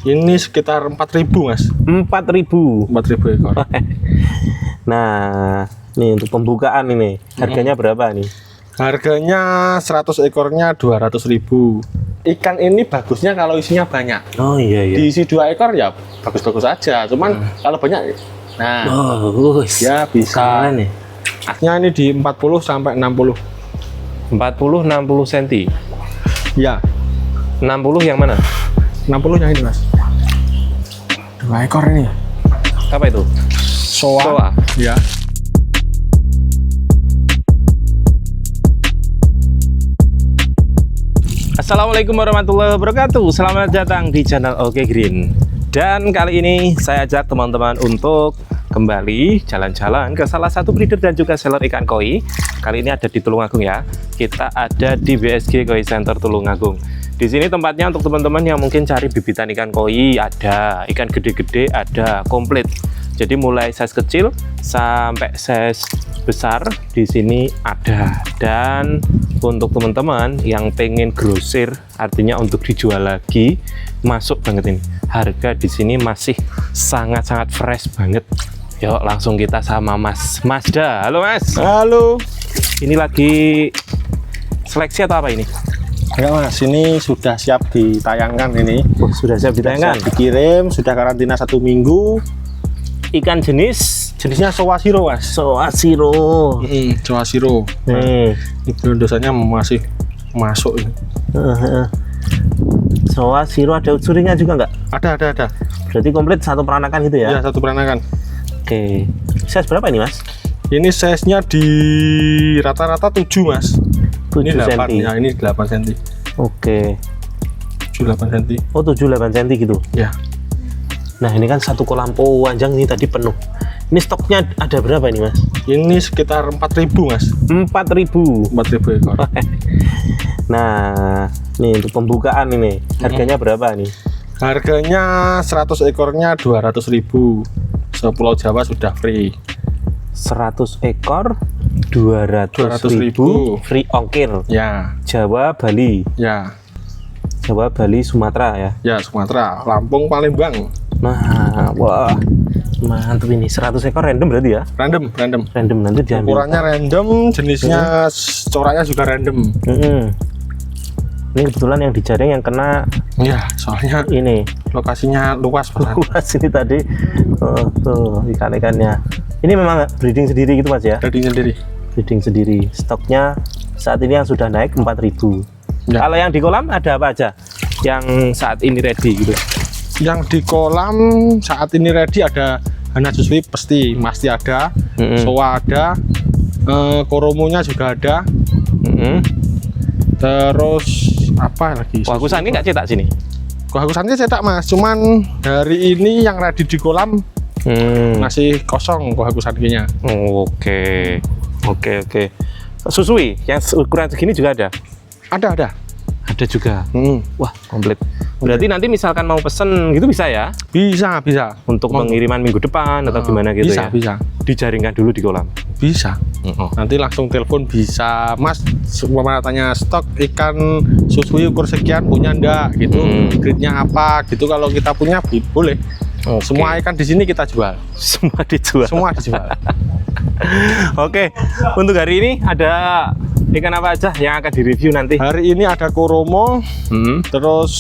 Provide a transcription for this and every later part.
Ini sekitar 4.000 mas. 4.000. 4.000 ekor. Nah, nih untuk pembukaan ini harganya berapa nih? Harganya 100 ekornya 200.000. Ikan ini bagusnya kalau isinya banyak. Oh iya iya. Diisi 2 ekor ya bagus-bagus aja. Cuman kalau banyak, nah bagus. ya bisa. Keren nih. Asnya ini di 40 sampai 60. 40-60 cm. Ya, 60 yang mana? 60 yang ini mas. 2 ekor ini. Apa itu? Soa. Ya. Assalamualaikum warahmatullahi wabarakatuh. Selamat datang di channel Oke Green. Dan kali ini saya ajak teman-teman untuk kembali jalan-jalan ke salah satu breeder dan juga seller ikan koi. Kali ini ada di Tulungagung ya. Kita ada di BSG Koi Center Tulungagung. Di sini tempatnya untuk teman-teman yang mungkin cari bibitan ikan koi, ada ikan gede-gede, ada komplit. Jadi mulai size kecil sampai size besar di sini ada. Dan untuk teman-teman yang pengen grosir, artinya untuk dijual lagi, masuk banget ini. Harga di sini masih sangat-sangat fresh banget. Yuk langsung kita sama Mas Mazda. Halo Mas. Halo. Ini lagi seleksi atau apa ini? Ya mas, ini sudah siap ditayangkan ini. Oh, sudah siap ditayangkan. Siap dikirim, sudah karantina 1 minggu. Ikan jenisnya Soa Siro mas. Soa Siro. Soa Siro. Nih, Ini dosanya masih masuk ini. Soa Siro ada unsurinya juga nggak? Ada. Berarti komplit satu peranakan gitu ya? Ya, satu peranakan. Oke. Size berapa ini mas? Ini size-nya di rata-rata 7 mas. 7 Ini 8 cm. ya, ini 8 cm. Oke. 7-8 cm. Oh 7-8 cm gitu. Ya. Nah ini kan satu kolam panjang ini tadi penuh. Ini stoknya ada berapa ini mas? Ini sekitar 4.000 mas. 4.000. 4.000 ekor. Nah, nih untuk pembukaan ini harganya berapa nih? Harganya 100 ekornya 200.000. Sepulau Jawa sudah free. 100 ekor 200.000 free ongkir. Ya. Jawa, Bali. Ya. Jawa, Bali, Sumatera ya. Ya, Sumatera, Lampung, Palembang. Nah, wah. Mantap ini. 100 ekor random berarti ya? Random. Random nanti diambil. Ukurannya random, jenisnya coraknya juga random. Ini kebetulan yang dijaring yang kena Ya, soalnya ini lokasinya luas Pak. luas ini tadi. Tuh ikan-ikannya. Ini memang breeding sendiri gitu mas ya? Breeding sendiri. Breeding sendiri. Stoknya saat ini yang sudah naik 4.000. Ya. Kalau yang di kolam ada apa aja? Yang saat ini ready gitu? Yang di kolam saat ini ready ada Hana Suswi pasti ada, Soa ada, Koromonya juga ada. Terus apa lagi? Kohakusan ini nggak cetak sini? Kohakusannya cetak mas, cuman hari ini yang ready di kolam masih kosong Kohakusannya. Oke. Susui yang ukuran segini juga ada? Ada juga. Wah komplit. Berarti nanti misalkan mau pesen gitu bisa ya? Bisa. Untuk pengiriman minggu depan atau gimana gitu ya? Bisa. Dijaringkan dulu di kolam? Bisa. Nanti langsung telepon bisa, mas semua tanya stok ikan susui ukur sekian punya ndak gitu, grade-nya apa gitu. Kalau kita punya boleh. Semua ikan di sini kita jual. Semua dijual. Oke, untuk hari ini ada ikan apa aja yang akan direview nanti? Hari ini ada Koromo, terus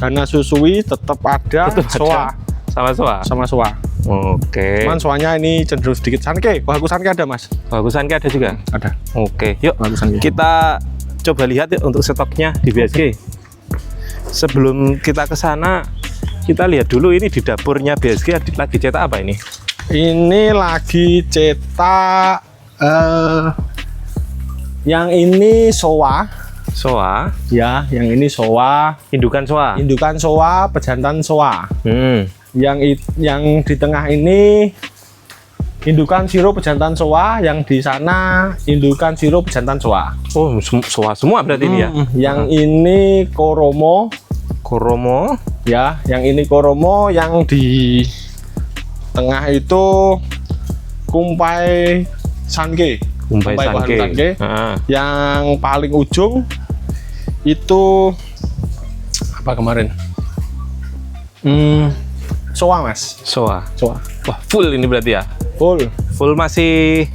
Hana Susui tetap ada, Soa sama Soa. Oke. Cuman Soanya ini cenderung sedikit sanke. Kohaku sanke ada mas? Kohaku sanke ada juga? Ada. Oke, yuk Sanke. kita coba lihat yuk untuk stoknya di BSG. Sebelum kita ke sana, kita lihat dulu ini di dapurnya BSG lagi cetak apa ini? Ini lagi cetak yang ini Soa. Ya, yang ini Soa. Indukan Soa, Pejantan Soa. Yang di tengah ini indukan Siro Pejantan Soa, yang di sana indukan Siro Pejantan Soa. Oh, Soa semua berarti ini ya? Yang ini Koromo. Ya, yang ini Koromo, yang di tengah itu Kumpai Sanke. Yang paling ujung itu apa kemarin? Soa mas. Soa. Soa. Wah, full ini berarti ya? Full masih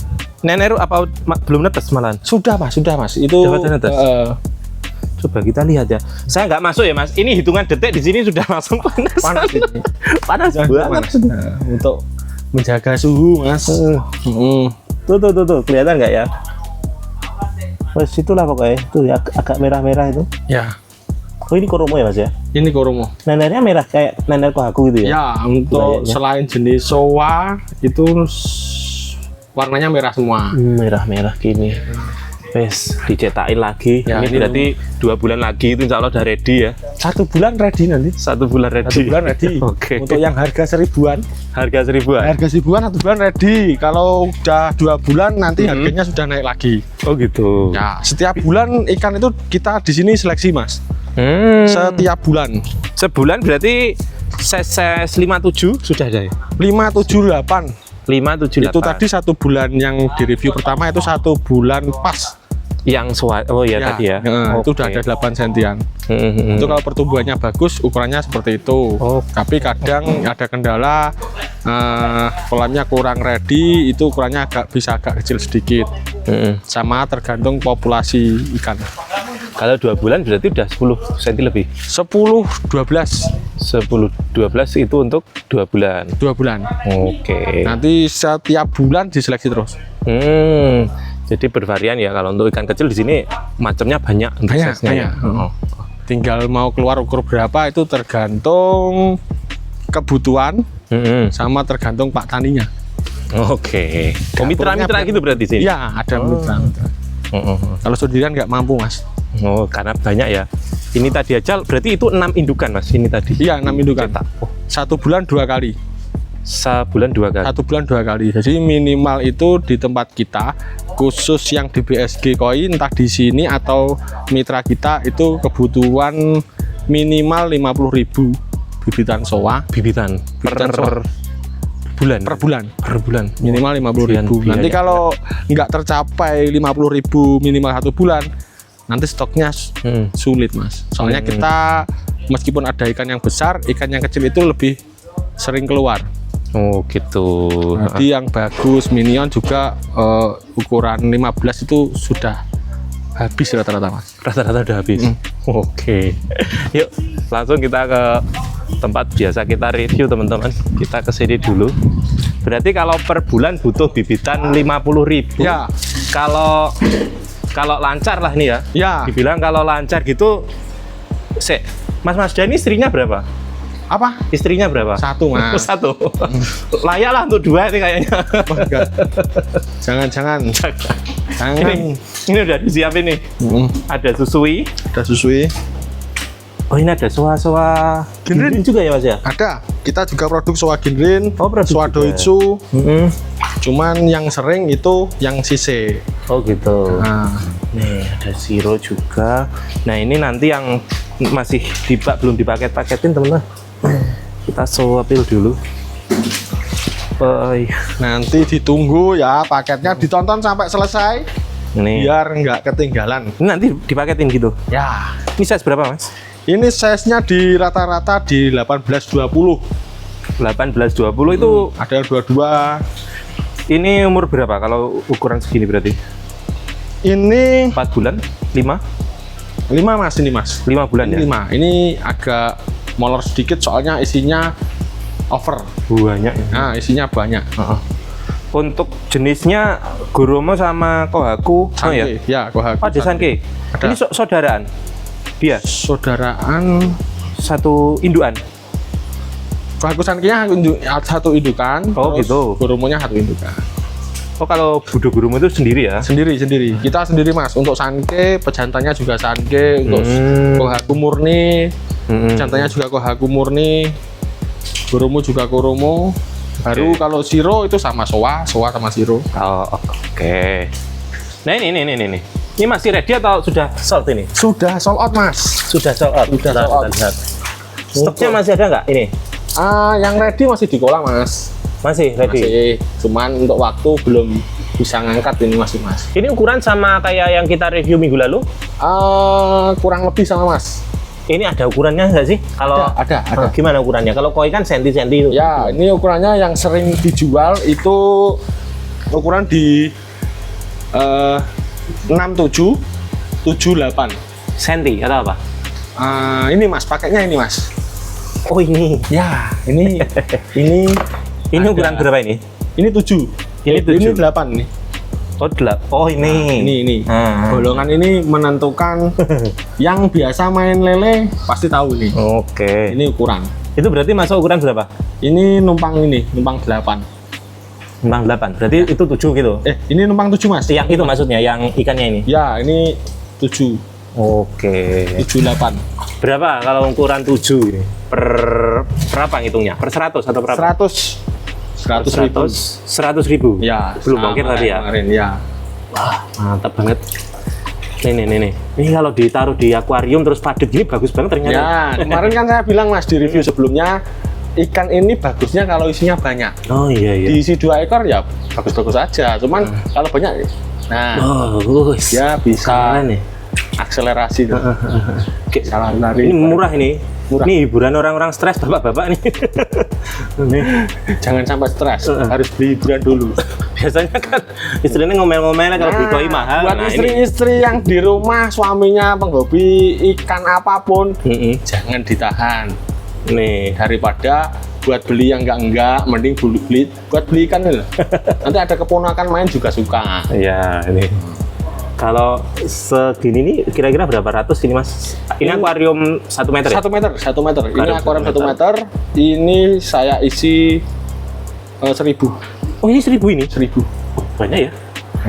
neneru apa belum netes malahan? Sudah mas. Itu Dapat netes. Coba kita lihat ya. Saya nggak masuk ya mas. Ini hitungan detik di sini sudah langsung panas. ini. Panas banget. Untuk menjaga suhu mas. Tuh kelihatan nggak ya? Wes itulah pokoknya. Tuh ya, agak merah-merah itu. Ya. Oh ini koromo ya mas ya? Ini koromo. Nenernya merah kayak nener kohaku gitu ya? Ya, untuk selain jenis soa itu warnanya merah semua. Merah-merah gini. Wes dicetakin lagi. Ya, ini berarti 2 bulan lagi itu insya Allah udah ready ya? 1 bulan ready nanti. 1 bulan ready. 1 bulan ready. Oke. Untuk yang harga 1000-an. Harga 1000-an? Harga 1000-an 1 bulan ready. Kalau udah 2 bulan nanti harganya sudah naik lagi. Oh gitu. Ya, setiap bulan ikan itu kita di sini seleksi mas. Setiap bulan. Sebulan berarti size 57 sudah ada ya? 578. 578. Itu tadi 1 bulan yang di review pertama itu 1 bulan pas. Yang oh ya tadi ya. Itu udah ada 8 sentian. Itu kalau pertumbuhannya bagus ukurannya seperti itu. Tapi kadang ada kendala kolamnya kurang ready, itu ukurannya bisa agak kecil sedikit. Sama tergantung populasi ikan. Kalau 2 bulan berarti udah 10 cm lebih. 10 12 10-12 itu untuk 2 bulan. 2 bulan. Oke. Nanti setiap bulan diseleksi terus. Jadi bervarian ya, kalau untuk ikan kecil di sini macamnya banyak. Banyak. Tinggal mau keluar ukur berapa itu tergantung kebutuhan sama tergantung Pak Taninya. Oke. Mitra-mitra gitu berarti sini? Iya, ada mitra. Kalau sendirian nggak mampu mas. Oh, karena banyak ya. Ini tadi aja berarti itu 6 indukan mas. Ini tadi. Iya, 6 indukan. 1 bulan 2 kali. Sebulan 2 kali. 1 bulan 2 kali. Jadi minimal itu di tempat kita, khusus yang di BSG Koi, entah di sini atau mitra kita, itu kebutuhan minimal 50.000 bibitan soa. Bibitan per bulan. Per bulan. Minimal 50.000. Nanti kalau nggak tercapai 50.000 minimal 1 bulan, nanti stoknya sulit mas. Soalnya kita meskipun ada ikan yang besar, ikan yang kecil itu lebih sering keluar. Oh gitu. Jadi yang bagus minion juga ukuran 15 itu sudah habis rata-rata mas. Rata-rata udah habis. Oke. Yuk langsung kita ke tempat biasa kita review teman-teman. Kita ke sini dulu. Berarti kalau per bulan butuh bibitan 50.000. Ya. Kalau lancar lah nih ya. Ya. Dibilang kalau lancar gitu. Mas Dani istrinya berapa? Apa? Istrinya berapa? 1 mas. 1. Layak lah untuk 2 nih kayaknya. Jangan. Ini udah disiapin nih. Ada susui. Oh ini ada soa ginrin juga ya mas ya? Ada. Kita juga produk soa ginrin, soa doitsu. Cuman yang sering itu yang sise. Oh gitu. Nih ada siro juga. Nah ini nanti yang masih belum dipaket-paketin teman-teman. Kita swapil dulu. Nanti ditunggu ya paketnya, ditonton sampai selesai. Nih. Biar nggak ketinggalan. Ini nanti dipaketin gitu. Ya. Ini size berapa mas? Ini size-nya di rata-rata di 18-20. 18-20 itu ada yang 22. Ini umur berapa kalau ukuran segini berarti? Ini 4 bulan? 5 mas ini mas. 5 bulan ya? 5. Ini agak molor sedikit soalnya isinya over. Banyak ya? Nah isinya banyak. Untuk jenisnya Goromo sama Kohaku. Sanke. Ya Kohaku. Ada Sanke. Ini saudaraan? Dia? Saudaraan. Satu indukan? Kohaku Sanke-nya 1 indukan. Oh gitu. Goromonya 1 indukan. Oh kalau Budo Goromo itu sendiri ya? Sendiri. Kita sendiri mas. Untuk Sanke, pejantannya juga Sanke. Untuk Kohaku murni, pejantannya juga Kohaku murni. Goromo juga Goromo. Baru kalau siro itu sama soa sama siro. Oh oke. Nah ini. Ini masih ready atau sudah sold ini? Sudah sold out mas. Sudah sold out. Lihat. Stoknya masih ada nggak ini? Yang ready masih di kolam mas. Masih ready? Masih, cuman untuk waktu belum bisa ngangkat ini masih mas. Ini ukuran sama kayak yang kita review minggu lalu? Kurang lebih sama mas. Ini ada ukurannya nggak sih? Kalau ada. Gimana ukurannya? Kalau koi kan senti-senti itu. Ya, ini ukurannya yang sering dijual itu ukuran di 67, 78 Senti atau apa? Ini Mas, pakainya ini Mas. Oh ini. Ya, ini Ini ukuran berapa ini? Ini 7. Ini 7. Ini 8 nih. Oh ini. Ini. Bolongan ini menentukan yang biasa main lele pasti tahu nih. Oke. Ini ukuran. Itu berarti masuk ukuran berapa? Ini numpang 8. Numpang 8. Berarti itu 7 gitu. Ini numpang 7 Mas. Yang itu maksudnya, yang ikannya ini. Ya, ini 7. Oke. 78. Berapa kalau ukuran 7 ini? Per berapa ngitungnya? Per 100 atau berapa? 100.000. 100.000. Ya, belum ongkir tadi ya. Kemarin ya. Wah, mantap banget. Nih. Ini kalau ditaruh di akuarium terus padat gini bagus banget ternyata. Ya, kemarin kan saya bilang Mas di review sebelumnya, ikan ini bagusnya kalau isinya banyak. Oh iya. Diisi 2 ekor ya bagus-bagus aja. Cuman kalau banyak, nah, bagus. ya bisa nih. Akselerasi tuh. Salah lari. Ini murah ini. Murah. Ini hiburan orang-orang stres bapak-bapak nih. Nih. Jangan sampai stres, harus beli hiburan dulu. Biasanya kan istrinya ngomel-ngomel kalau beli koi mahal. Buat istri-istri yang di rumah suaminya penghobi ikan apapun, jangan ditahan. Nih, Daripada buat beli yang enggak, mending buat beli ikan loh. Nanti ada keponakan main juga suka. ya ini. Kalau segini nih kira-kira berapa ratus ini Mas? Ini akuarium 1 meter ya? 1 meter. Ini akuarium 1 1 meter. Ini saya isi 1.000. Oh ini 1.000 ini? 1.000. Oh, banyak ya?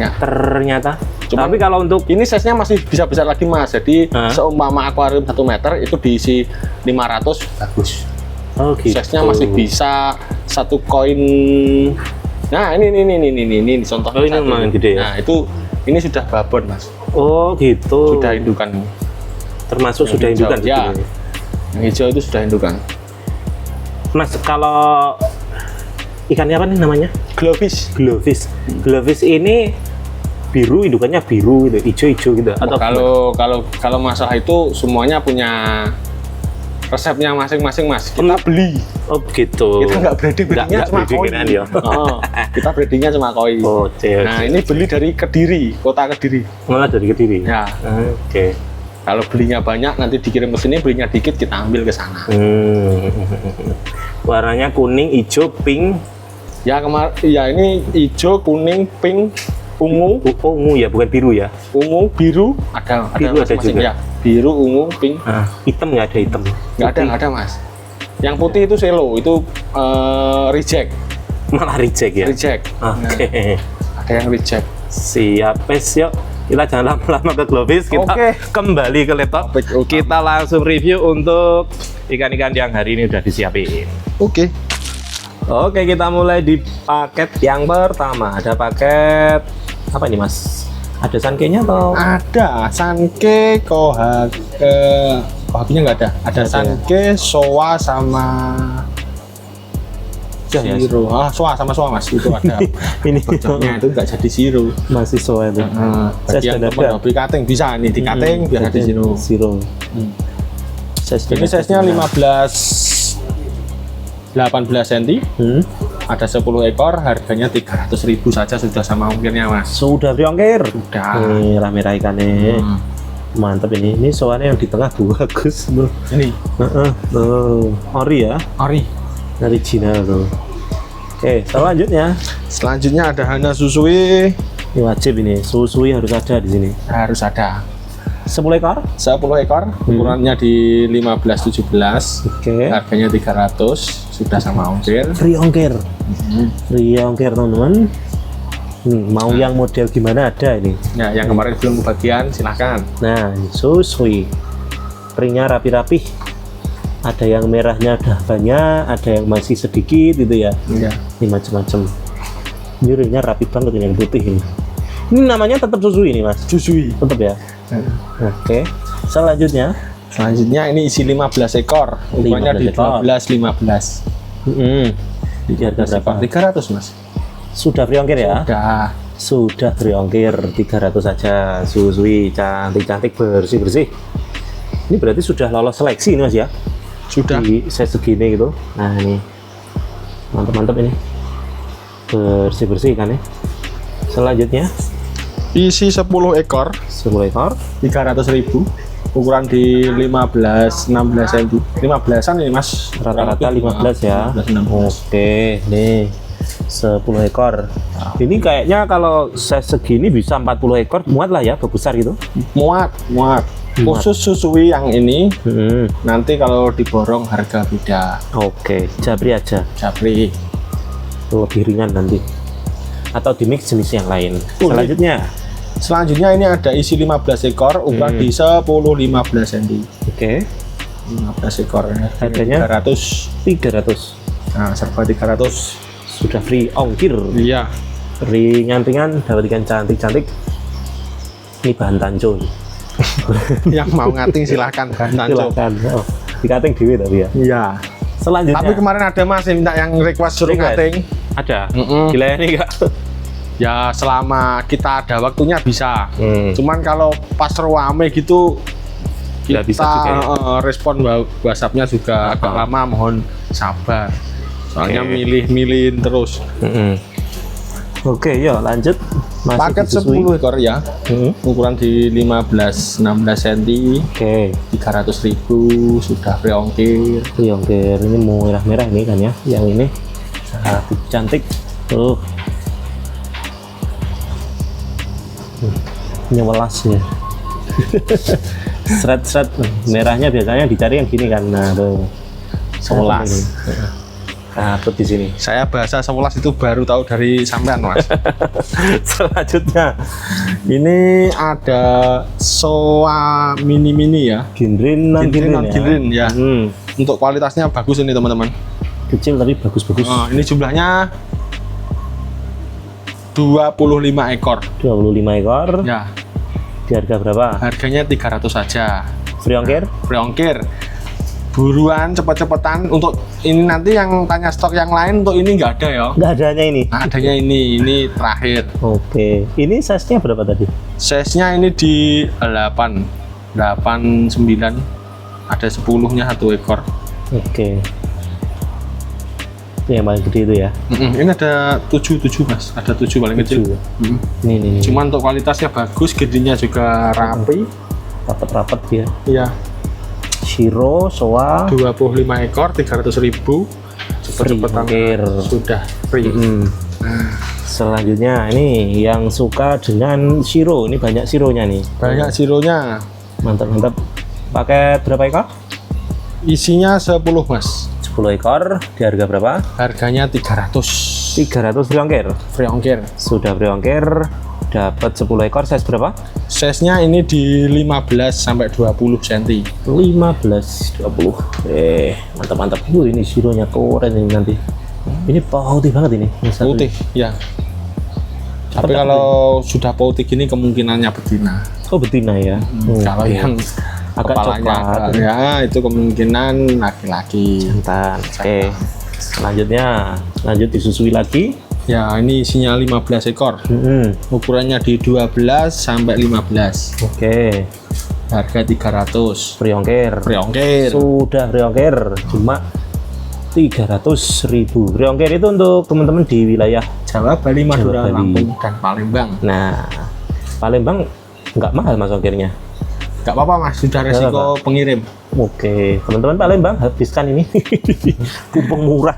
Ya. Ternyata. Cuman tapi kalau untuk ini size-nya masih bisa besar lagi Mas. Jadi seumpama akuarium 1 meter itu diisi 500 bagus. oh gitu. Size-nya masih bisa 1 koin. Nah, ini contohnya. Oh, ini lumayan gede ya? Nah, ini sudah babon Mas. Oh gitu. Sudah indukan. Termasuk Yang sudah hijau, indukan ya. gitu. Yang hijau itu sudah indukan. Mas, kalau ikannya apa nih namanya? Glowfish. Glowfish ini biru, indukannya biru gitu, hijau-hijau gitu. Atau Kalau masalah itu semuanya punya resepnya masing-masing Mas. Kita beli. Oh gitu. Kita nggak breedingnya cuma koi. Ya. Kita breedingnya cuma koi. Oke. Nah ini beli dari Kediri, kota Kediri. Malah dari Kediri. Ya. Oke. Kalau belinya banyak nanti dikirim ke sini, belinya dikit kita ambil ke sana. Warnanya kuning, hijau, pink. Ya ini hijau, kuning, pink, ungu. Oh, ungu ya, bukan biru ya? Ungu, biru, ada biru ada masing-masing juga. ya. Biru, ungu, pink. Hitam nggak ada hitam? Nggak ada Mas. Yang putih itu selo, itu reject. Malah reject ya? Reject. Oke. Ada yang reject. Siap, yuk. Kita jangan lama-lama ke Glowfish, kita kembali ke laptop. Kita langsung review untuk ikan-ikan yang hari ini udah disiapin. Oke, kita mulai di paket yang pertama. Ada paket apa ini Mas? Ada sankenya atau? Ada sanke, kohabinya nggak ada. Ada sanke, soa sama Zero. Soa sama soa Mas, itu ada. Ini Kocoknya itu nggak jadi zero. masih soa itu. Bagi yang teman hobi cutting bisa nih di cutting biar jadi zero. Ini size-nya 18 cm. Ada 10 ekor, harganya 300.000 saja sudah sama ongkirnya Mas. Sudah free ongkir. Sudah. Nih rame-rame ikannya. Mantap ini. Ini soalnya yang di tengah bagus. Ini. Ori ya. Ori. Original tuh. Oke, selanjutnya. Selanjutnya ada Hana Susui. Ini wajib ini. Susui harus ada di sini. Harus ada. 10 ekor? 10 ekor. Ukurannya di 15-17. Oke. Harganya 300. Sudah sama ongkir. Free ongkir. Free ongkir teman-teman. Nih, mau yang model gimana ada ini. Ya, yang kemarin belum kebagian silahkan. Nah, Susui. Ringnya rapi-rapi. Ada yang merahnya udah banyak, ada yang masih sedikit gitu ya. Iya. Ini macam-macam. Ini ringnya rapi banget ini yang putih ini. Ini namanya tetap Susui ini Mas. Susui. Tetap ya. Oke. Selanjutnya ini isi 15 ekor. Ukurannya di 12-15. Di harga berapa? 300 Mas. Sudah free ongkir ya? Sudah free ongkir 300 saja. Susui cantik-cantik, bersih-bersih. Ini berarti sudah lolos seleksi ini Mas ya? Sudah. Di size segini gitu. Nah ini mantap-mantap ini, bersih-bersih kan ya. Selanjutnya Isi 10 ekor 10 ekor 300.000, ukuran di 15 16 cm. 15-an ini Mas. rata-rata 15 ya. 15, 16. Oke, nih 10 ekor. Ini kayaknya kalau size segini bisa 40 ekor muat lah ya, besar gitu. Muat. Khusus susui yang ini. Nanti kalau diborong harga beda. Oke, japri aja. Japri. Lebih ringan nanti. Atau di mix jenis yang lain. Selanjutnya ini ada isi 15 ekor, ukuran di 10 15 cm. Oke. 15 ekor. Harganya 300. Nah, serba 300. Sudah free ongkir. Iya. Ringan-ringan, dapat ikan cantik-cantik. Ini bahan tanco. Yang mau ngating silahkan tanco. Silakan. Oh, di cutting dewe tapi ya. Iya. Selanjutnya. Tapi kemarin ada Mas yang minta yang request suruh ngating. Ada. Gila ini enggak? Ya selama kita ada waktunya bisa. Cuman kalau pas rame gitu Nggak bisa juga ya? Respon WhatsApp-nya juga agak lama, mohon sabar. Soalnya milih-milihin terus. Oke, yuk lanjut. Masih Paket disusui. 10 ekor ya. Ukuran di 15 16 cm. Oke. 300.000 sudah free ongkir. Ongkir ini mau merah-merah ini kan ya. Yang ini cantik. Tuh. Nyewelas ya. Seret-seret merahnya biasanya dicari yang gini kan. Nah, tuh. Sewelas. Takut di sini. Saya bahasa 11 itu baru tahu dari sampean, Mas. Selanjutnya Ini ada soa mini ya. Ginrin non Ginrin ya. Untuk kualitasnya bagus ini teman-teman. Kecil tapi bagus-bagus. Ini jumlahnya 25 ekor. 25 ekor. Ya. Di harga berapa? Harganya 300 saja. Free ongkir? Free ongkir. Buruan, cepet-cepetan. Untuk ini nanti yang tanya stok yang lain, untuk ini nggak ada ya. Nggak adanya ini. Adanya ini terakhir. Oke. Ini size-nya berapa tadi? Size-nya ini di 8, 9. Ada 10-nya 1 ekor. Oke. Ini yang paling gede itu ya. Ini ada 7 Mas. Ada 7 paling kecil. Ini. Cuman untuk kualitasnya bagus, gedenya juga rapi. Rapet-rapet dia. Iya. Shiro, Soa 25 ekor 300.000. Cepet-cepetan sudah free. Selanjutnya ini yang suka dengan Shiro. Ini banyak Shironya nih. Banyak Shironya. Mantap-mantap. Paket berapa ekor? Isinya 10 Mas. 10 ekor. Di harga berapa? Harganya 300. 300 free ongkir. Free ongkir. Sudah free ongkir. Dapat 10 ekor. Size berapa? Size-nya ini di 15 sampai 20 cm. 15 20. Mantap-mantap. Ini Shironya keren ini nanti. Ini putih banget ini. Putih, ya. Tapi kalau sudah putih gini kemungkinannya betina. Oh, betina ya. Kalau yang agak kepalanya coklat. ya itu kemungkinan laki-laki. Jantan. Oke. Selanjutnya lanjut disusui lagi. Ya, ini isinya 15 ekor. Ukurannya di 12 sampai 15. Oke. Harga 300. Free ongkir. Free ongkir. Sudah free ongkir. Cuma 300.000. Free ongkir itu untuk teman-teman di wilayah Jawa, Bali, Madura, Bali. Lampung, dan Palembang. Nah, Palembang nggak mahal mas ongkirnya. Nggak apa-apa Mas, sudah resiko pengirim. Oke, teman-teman Palembang habiskan ini. Pupung murah.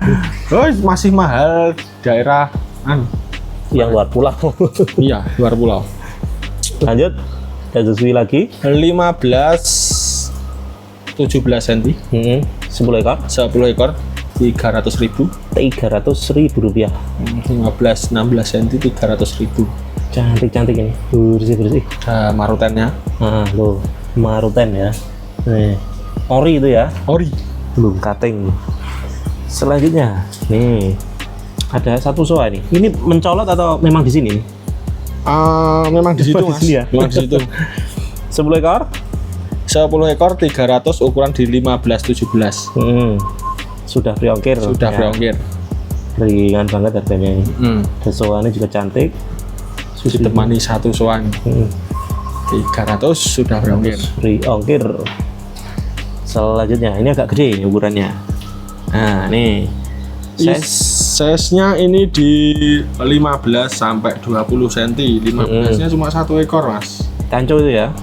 Oh, masih mahal daerah yang luar pulau. Iya, luar pulau. Lanjut, kita susui lagi. 15 17 cm. 10 ekor. 10 ekor 300.000. 300.000 rupiah. 15 16 cm 300.000. Cantik-cantik ini, bersih-bersih. Ada marutennya. Nah, loh, maruten ya. Nih, ori itu ya. Ori. Belum cutting. Selanjutnya, nih ada satu soa nih. Ini mencolot atau memang di sini? Memang di situ Mas. Ya? Memang di situ. 10 ekor. 10 ekor 300, ukuran di 15 17. Sudah free ongkir. Sudah free ongkir. Ringan banget harganya ini. Dan soanya juga cantik. Ditemani satu soan. 300 sudah free ongkir. Free ongkir. Selanjutnya ini agak gede ukurannya. Nah, nih. Size-nya ini di 15 sampai 20 cm. 15-nya cuma 1 ekor, Mas. Kanco itu ya?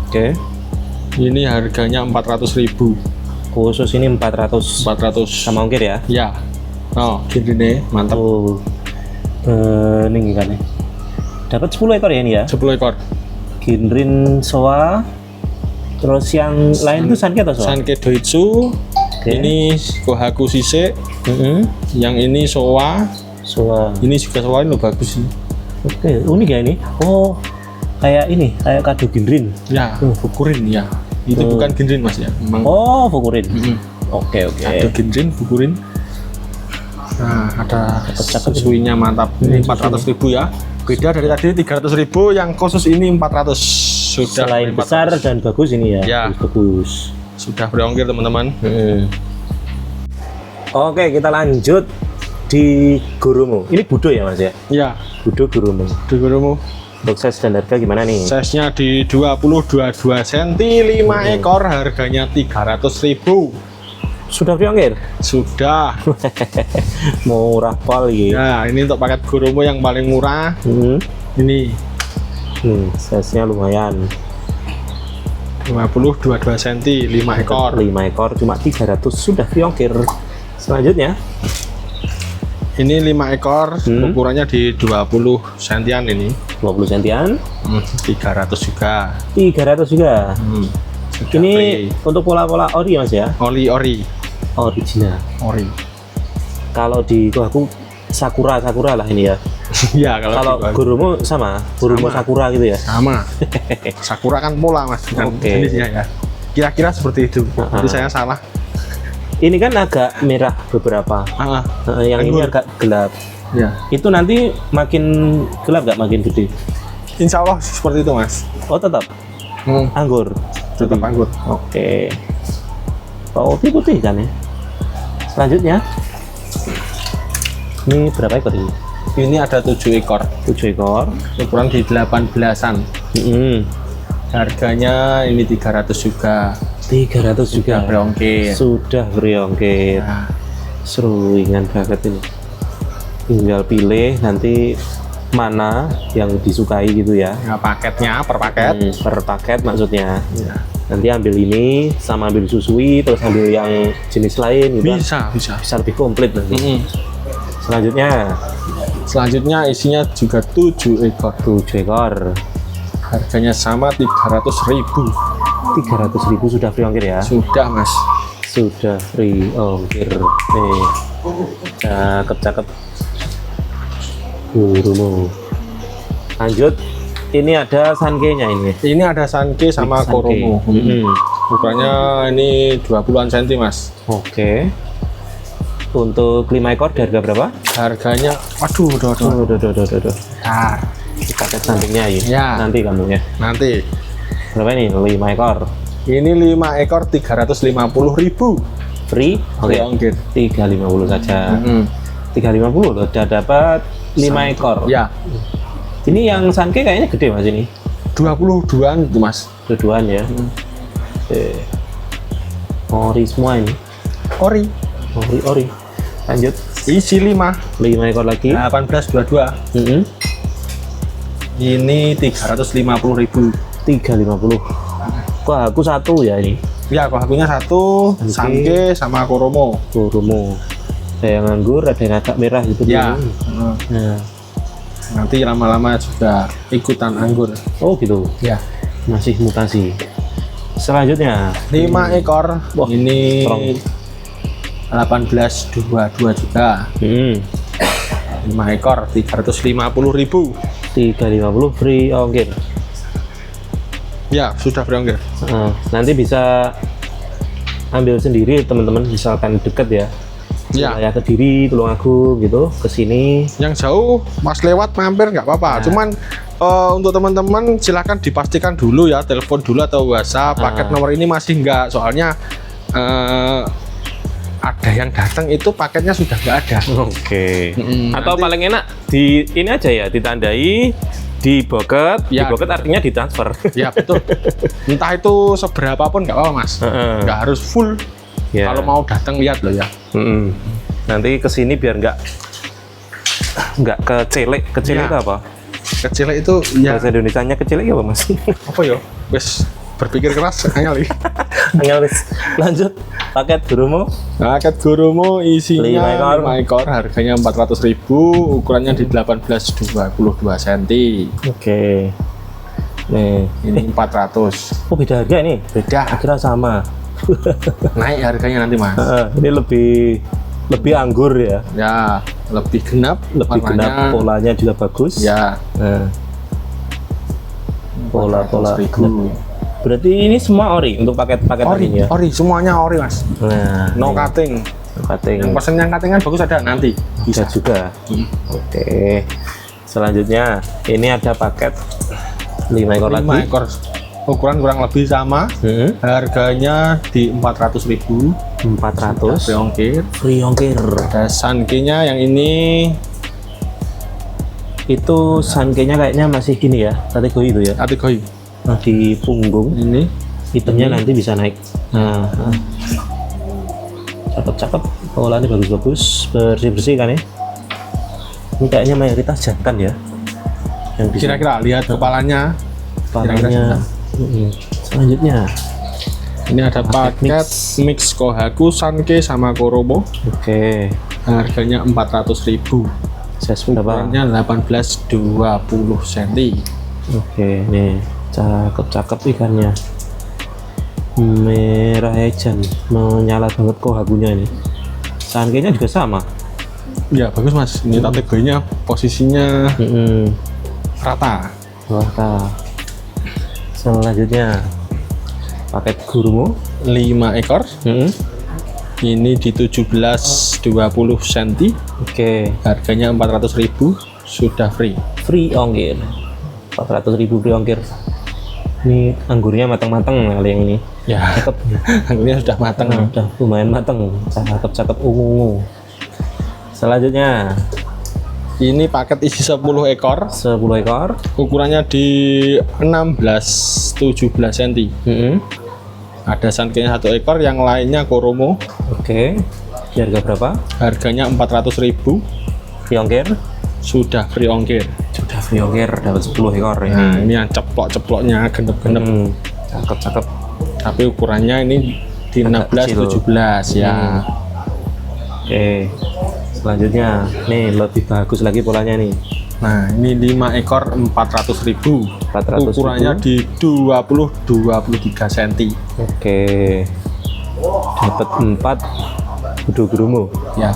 Oke. Ini harganya 400.000. Khusus ini 400 sama ongkir ya? Ya. Oh, gini nih, mantap. Oh. Ini kan nih. Dapat 10 ekor ya ini ya? 10 ekor. Ginrin Soa. Terus yang lain itu Sanke atau Soa? Sanke Doitsu. Ini Kohaku Sise. Yang ini Soa. Ini juga Soa, ini bagus sih. Oke, unik ya ini. Oh, kayak ini, kayak kado Ginrin. Ya, Fukurin ya. Itu bukan Ginrin, Mas ya. Memang. Oh, Fukurin. Oke. Kado Ginrin, Fukurin. Nah, ada susuinya mantap. Ini 400.000 ya. Beda dari tadi 300.000, yang khusus ini 400. Sudah selain 400. besar dan bagus ini ya. Ya. Bagus. Sudah berongkir teman-teman. Oke, kita lanjut di Goromo. Ini Budo ya Mas ya? Ya. Budo Goromo. Di Goromo. Untuk size dan harga gimana nih? Size-nya di 22 cm, 5 ekor, harganya 300.000. Sudah free ongkir? Sudah. Murah pol ya. Ya, ini untuk paket Goromo yang paling murah. Ini size-nya lumayan. 22 cm, 5 ekor. 5 ekor cuma 300, sudah free ongkir. Selanjutnya ini 5 ekor, ukurannya di 20 cm ini. 20 cm. 300 juga. 300 juga. Ini free. untuk pola-pola ori Mas ya? Ori. Original. Ori. Kalau di aku Sakura lah ini ya. Ya, kalau Goromo sama, Goromo Sakura gitu ya. Sama. Sakura kan pola Mas, bukan jenisnya ya. Kira-kira seperti itu. Jadi saya salah. Ini kan agak merah beberapa. Yang ini agak gelap. Ya. Itu nanti makin gelap nggak makin gede? Insya Allah seperti itu Mas. Oh tetap. Anggur. Tetap anggur. Oke. Oh putih kan ya. Selanjutnya. Ini berapa ekor ini? Ini ada 7 ekor. 7 ekor. Ukuran di 18-an. Harganya ini 300 juga. 300 juga. Berongkir. Sudah berongkir. Nah. Seru, ringan banget ini. Tinggal pilih nanti mana yang disukai gitu ya. Ya paketnya per paket. Per paket maksudnya. Ya. Nanti ambil ini sama ambil susui, terus ambil yang jenis lain gitu. Bisa lebih komplit nanti. Selanjutnya isinya juga 7 ekor. 7 ekor. Harganya sama 300.000. 300.000 sudah free ongkir ya? Sudah Mas. Sudah free ongkir. Nih. Cakep. Goromo. Lanjut. Ini ada Sanke-nya ini. Ini ada Sanke sama Goromo. Ukurannya ini 20-an cm Mas. Oke. Untuk 5 ekor di harga berapa? Harganya, waduh, Nah, paket sampingnya ini. Ya. Nanti kamu ya. Nanti. Berapa ini? 5 ekor. Ini 5 ekor 350.000. Free? Oke. Ongkir. 350 saja. 350 loh, udah dapat 5 ekor. Ya. Ini yang Sanke kayaknya gede Mas ini. 22-an itu Mas. 22-an ya. Ori semua ini. Ori. Lanjut. Isi 5 ekor lagi. 1822. Ini 350.000. 350. Kok aku satu ya ini? Ya, kohakunya 1, Sanke sama Goromo. Ada yang anggur, ada yang agak merah gitu. Ya. Nah. Nanti lama-lama juga ikutan anggur. Oh gitu. Ya. Masih mutasi. Selanjutnya 5 ekor. Wah, ini strong. 1822 juga. 5 ekor 350.000. 350 free ongkir. Ya, sudah berongkir. Nanti bisa ambil sendiri teman-teman, misalkan deket ya. Ya. Wilayah Kediri, Tulungagung gitu, ke sini. Yang jauh Mas lewat mampir nggak apa-apa. Cuman untuk teman-teman silakan dipastikan dulu ya, telepon dulu atau WhatsApp. Paket nomor ini masih nggak, soalnya ada yang datang itu paketnya sudah nggak ada. Oke. Atau paling enak di ini aja ya, ditandai Diboket, Ya. diboket artinya ditransfer. Ya betul. Entah itu seberapa pun nggak apa-apa mas. Nggak harus full. Ya. Kalau mau datang lihat loh ya. Nanti kesini biar nggak kecelek. Kecelek Ya. itu apa? Kecil itu ya Bahasa Indonesianya kecelek apa mas? apa ya? Wes berpikir keras kali. Ayo wis, lanjut. Paket Gurumo Paket Gurumo isinya 5 ekor. 5 ekor, harganya 400.000, ukurannya di 18-22 cm. Oke. Nih, Ini 400. oh beda harga ini? Beda. Kira sama. Naik harganya nanti mas. Ini lebih anggur ya. Ya, lebih genap, Lebih warnanya. genap, polanya juga bagus. Ya, Nah, pola-pola. 400.000. Berarti ini semua ori untuk paket-paket Ori, ini ya. ori, semuanya ori mas. Nah, No nih, cutting. cutting. Yang pesen yang cuttingan bagus ada nanti. Bisa juga. Oke. Selanjutnya ini ada paket 5 ekor 5 lagi. ekor. Ukuran kurang lebih sama. Harganya di 400.000. 400. Free ongkir. Free ongkir. Ada Sanke-nya yang ini Itu Sanke-nya kayaknya masih gini ya, kategori itu ya. kategori. Nah, di punggung Ini itemnya nanti bisa naik. Nah, cakep-cakep. Polanya bagus-bagus, bersih-bersih kan ya. Ini kayaknya mayoritas jantan ya. Yang bisa kira-kira lihat kepalanya. kepalanya. Selanjutnya, Ini ada paket mix Kohaku, Sanke sama Koromo. oke. Harganya 400.000. Size berapa? Ukurannya 18-20 cm. Oke, nih cakep-cakep ikannya. Merah ejan, menyala banget kohagunya ini. Sanke-nya juga sama. Ya bagus mas. Ini kategorinya posisinya rata. Wah, selanjutnya paket Gurumo 5 ekor. Ini di 17-20 cm. Oke, Harganya 400.000. Sudah free. free ongkir. 400.000 free ongkir. Ini anggurnya matang-matang kali yang ini. Ya, Cakep. anggurnya sudah matang. Udah lumayan matang. Cakep-cakep ungu. Selanjutnya Ini paket isi 10 ekor. 10 ekor. Ukurannya di 16-17 cm. Ada Sanke-nya 1 ekor, yang lainnya Koromo. Oke. Di harga berapa? Harganya 400.000. Free ongkir. Sudah free ongkir. Sudah free ongkir, dapat 10 ekor ya. Nah, ini yang ceplok-ceploknya genep-genep. Cakep-cakep. Tapi ukurannya ini di Agak 16-17 ya. Oke. Selanjutnya, nih lebih bagus lagi polanya nih. Nah, ini 5 ekor 400.000. 400.000. Ukurannya di 20-23 cm. Oke. Dapat 4 kudu Gurumo. Ya.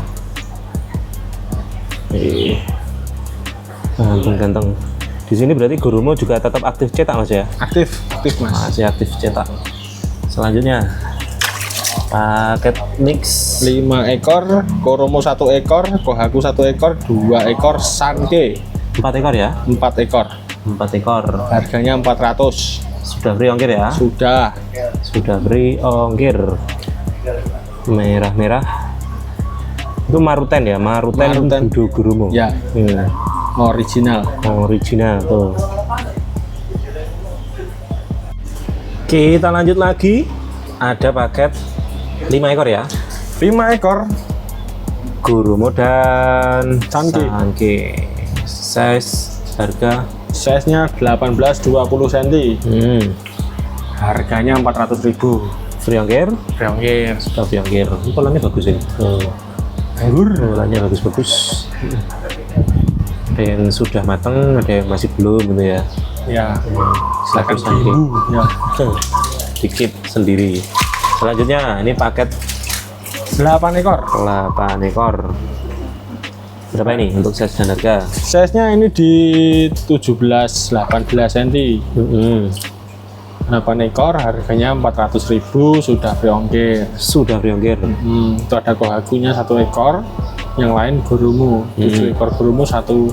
Ganteng-ganteng. Di sini berarti Gurumo juga tetap aktif cetak mas ya? Aktif mas. Masih aktif cetak. Selanjutnya paket mix 5 ekor, Koromo 1 ekor, Kohaku 1 ekor, 2 ekor Sanke 4 ekor ya? 4 ekor. 4 ekor. Harganya 400. Sudah free ongkir ya? Sudah. Sudah free ongkir. Merah-merah. Itu maruten ya? Maruten kudu Gurumo. Ya, original. Original tuh. Kita lanjut lagi. Ada paket 5 ekor ya? 5 ekor Gurumo dan Sanke. Size harga Size-nya 18-20 cm. Harganya 400.000. free ongkir. Free ongkir. Sudah free ongkir. Ini polanya bagus ini. Anggur. Polanya bagus-bagus. Ada yang sudah matang, ada yang masih belum gitu ya. Ya. Silakan Sanke. diibu. Ya. Dikit sendiri. Selanjutnya ini paket 8 ekor. 8 ekor. Berapa ini untuk size dan harga? Size-nya ini di 17-18 cm. 8 ekor, harganya 400.000, sudah free ongkir. Sudah free ongkir. Itu ada Kohakunya 1 ekor, yang lain Gurumo. 7 ekor Gurumo, 1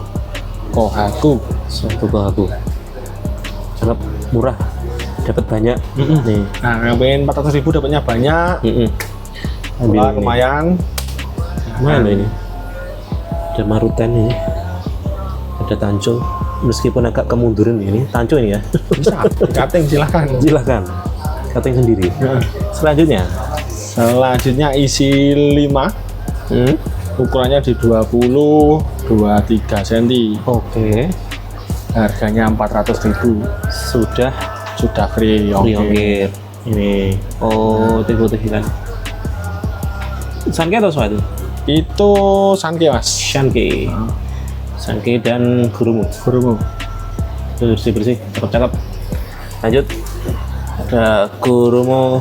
Kohaku. 1 Kohaku. Sangat murah, dapat banyak. Nih. Nah, yang pengen 400.000 dapatnya banyak. Ambil Wah, ini. lumayan. Mana ini? Ada maruten ini. Ada tancung. meskipun agak kemunduran ini, tanco ini ya. Bisa, cutting silahkan. Silahkan, cutting sendiri. Selanjutnya isi 5. Ukurannya di 23 cm. Oke. Harganya 400.000. Sudah free ongkir. Ini. Oh, putih kan. Sanke atau suatu? Itu Sanke, Mas. Sanke dan gurumu. Bersih, cakep. Lanjut. Ada gurumu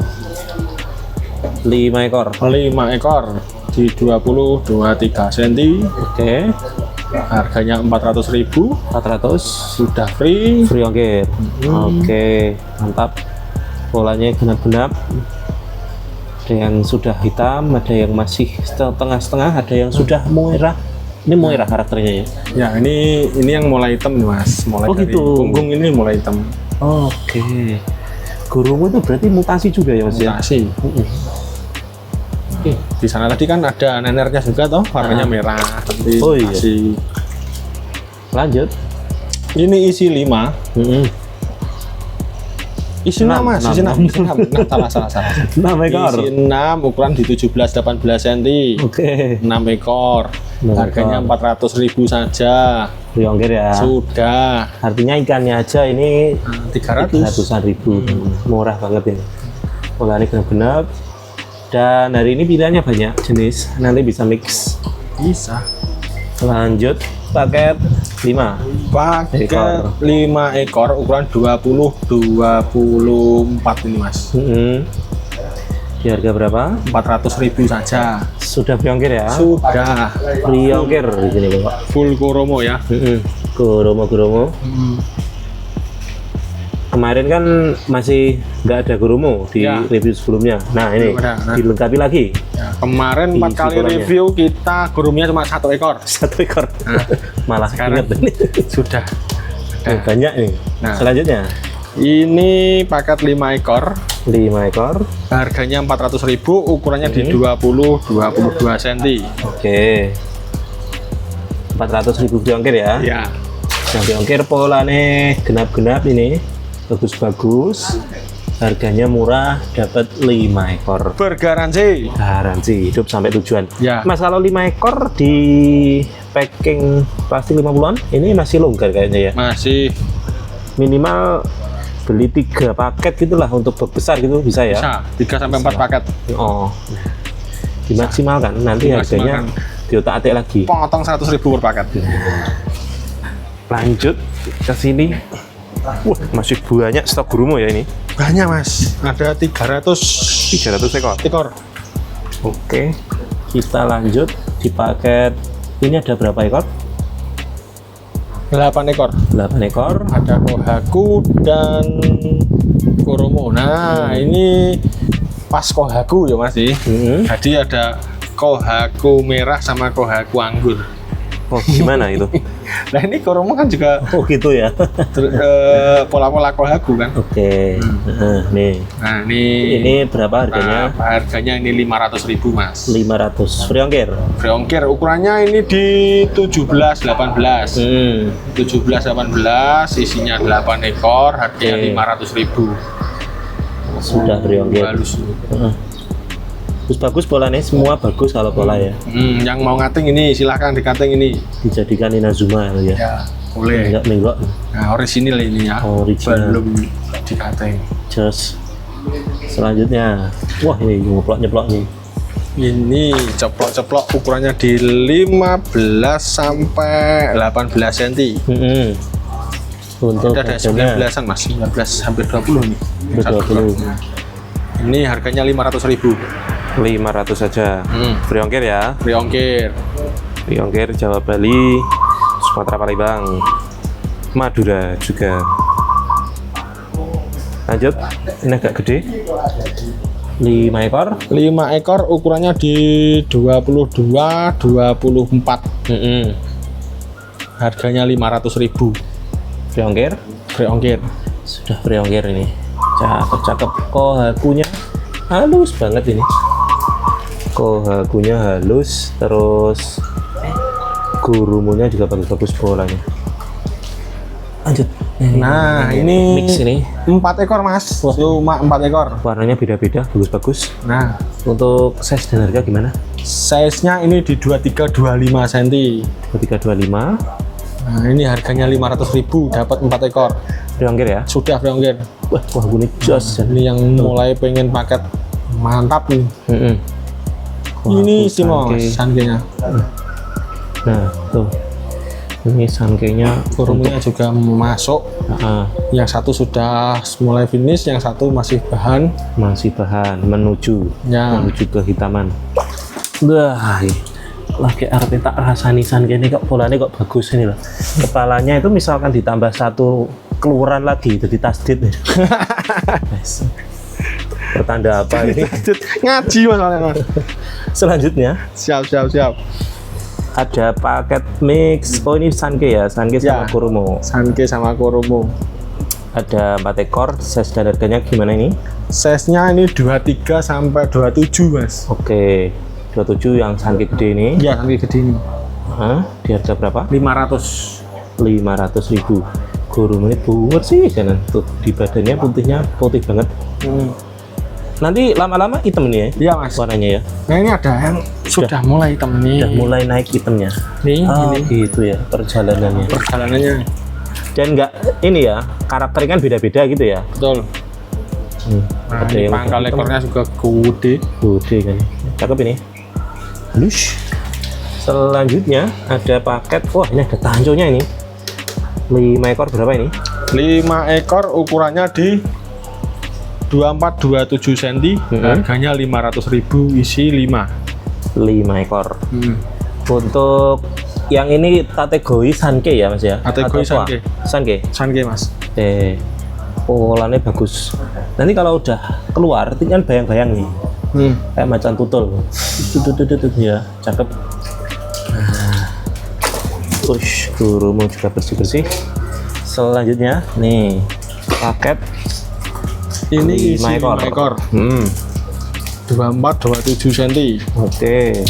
5 ekor. 5 ekor di 23 cm. Oke. Harganya 400.000. 400. Sudah free ongkir. Oke, mantap. Polanya genap-genap. Ada yang sudah hitam, ada yang masih setengah-setengah, ada yang sudah merah. Ini merah karakternya ya? Ya, ini yang mulai hitam nih, Mas. Mulai dari gitu. punggung ini mulai hitam. Oke. Gurumu itu berarti mutasi juga ya, Mas? Mutasi. Di sana tadi kan ada nenernya juga toh, warnanya merah. Nanti iya. Lanjut. Ini isi 5. Isi 6, Mas. Isi 6. Salah. 6 ekor. Isi 6, ukuran di 17-18 cm. Oke. 6 ekor. Harganya 400.000 saja. Free ongkir ya. Sudah. Artinya ikannya aja ini 300-an ribu. Murah banget ini. Polanya genap-genap. Dan hari ini pilihannya banyak jenis. Nanti bisa mix. Bisa. Lanjut paket 5. Paket 5 ekor ukuran 20-24 ini, Mas. Di harga berapa? 400.000 saja. Sudah free ongkir ya? Sudah. Free ongkir di sini, Bapak. Full Kuromo ya. Kuromo. Kemarin kan masih nggak ada gurumu di review sebelumnya. Nah ini dilengkapi lagi. Ya, kemarin 4 kali review kita gurumnya cuma 1 ekor. 1 ekor. Malah sekarang ingat ini. Sudah. Banyak nih. Nah, selanjutnya. Ini paket 5 ekor. 5 ekor. Harganya 400.000. Ukurannya di 20-22 cm. Oke. 400.000 free ongkir ya? Ya. Free ongkir polanya genap-genap ini. Bagus-bagus, harganya murah, dapat 5 ekor. Bergaransi. Garansi hidup sampai tujuan. Ya. Mas, kalau 5 ekor di packing plastik 50-an, ini masih longgar kayaknya ya? Masih. Minimal beli 3 paket gitulah untuk besar gitu bisa ya? Bisa, 3-4 paket. Oh, dimaksimalkan. Nanti harganya diotak-atik lagi. Potong 100.000 per paket. Lanjut ke sini. Wah, masih banyak stok gurumu ya ini? Banyak, Mas. Ada 300 ekor. Oke, kita lanjut di paket. Ini ada berapa ekor? 8 ekor. 8 ekor. Ada Kohaku dan Kuromo. Nah, ini pas Kohaku ya, Mas. Jadi ada Kohaku merah sama Kohaku anggur. Oh, gimana itu? Nah, ini Kuromo kan juga gitu ya. Pola-pola Kohaku kan. Oke. Nih. Nah, ini berapa harganya? Harganya ini 500.000, Mas. 500. Free ongkir. Free ongkir. Ukurannya ini di 17-18. 17-18, isinya 8 ekor, harganya 500.000. Sudah free ongkir. Bagus polanya, semua bagus kalau pola ya. Yang mau ngating ini silahkan dikating ini. Dijadikan Inazuma ya. Ya, boleh. Enggak menggok. Nah, orisinil ini ya. Original. Belum dikating. Just. Selanjutnya, wah ini nyeplok nih. Ini ceplok-ceplok ukurannya di 15 sampai 18 cm. Untuk ada 19-an, Mas. 19 hampir 20 nih. 20. Ini harganya 500.000. 500 saja. Free ongkir ya. Free ongkir. Free ongkir Jawa, Bali, Sumatera, Palembang, Madura juga. Lanjut, ini agak gede. 5 ekor. 5 ekor ukurannya di 22-24. Harganya 500.000. Free ongkir. Free ongkir. Sudah free ongkir ini. Cakep-cakep. Kohakunya halus banget ini. Kohakunya halus, terus gurumunya juga bagus-bagus polanya. lanjut. Nah, ini mix ini 4 ekor Mas. Cuma 4 ekor. warnanya beda-beda, bagus-bagus. Nah, Untuk size dan harga gimana? size-nya ini di 23-25 cm. 2325 Nah, ini harganya 500.000 dapat 4 ekor. free ongkir ya. Sudah free ongkir. Wah, ini jos. Ini yang mulai pengen paket mantap nih. Ini sih Mas, Sanke-nya. Nah, tuh. Ini Sanke-nya Kurungnya juga masuk. Yang satu sudah mulai finish, yang satu masih bahan. masih bahan menuju Ya. kehitaman. Wah, lagi arti tak rasani Sanke ini kok polanya kok bagus ini loh. Kepalanya itu misalkan ditambah satu keluaran lagi jadi tasdid. Pertanda apa ini? Ngaji Mas. Selanjutnya Siap. ada paket mix. Oh, ini Sanke ya, Sanke sama Ya. Kurumo. Sanke sama Kurumo. Ada 4 ekor, size dan harganya gimana ini? Size-nya ini 23 sampai 27 Mas. Oke, 27 yang Sanke gede ini. Ya, Sanke gede ini. Di harga berapa? 500. 500.000. Kurumo ini bungut sih, jangan tuh di badannya putih banget. Nanti lama-lama hitam nih ya, Iya Mas. warnanya ya. Nah, ini ada yang sudah mulai hitam nih. Udah mulai naik hitamnya. Nih, Oh, ini gitu ya perjalanannya. perjalanannya. Dan enggak ini ya, karakternya kan beda-beda gitu ya. Betul. Nah, Ada ini yang pangkal hitam. ekornya juga gede. Gede kan. Cakep ini. Halus. Selanjutnya ada paket. Wah, ini ada tanconya ini. 5 ekor berapa ini? 5 ekor ukurannya di 24-27 cm. Harganya 500.000 isi 5. 5 ekor. Untuk yang ini kategori Sanke ya Mas ya? Kategori Atau apa? Sanke. Sanke. Sanke Mas. Polanya bagus. Nanti kalau udah keluar, itu kan bayang-bayang nih, kayak macan tutul. Tutut ya, cakep. Ush, Kurumo juga bersih-bersih. Selanjutnya, nih paket Ini isi 5 ekor. 5 ekor. 24-27 cm. Oke,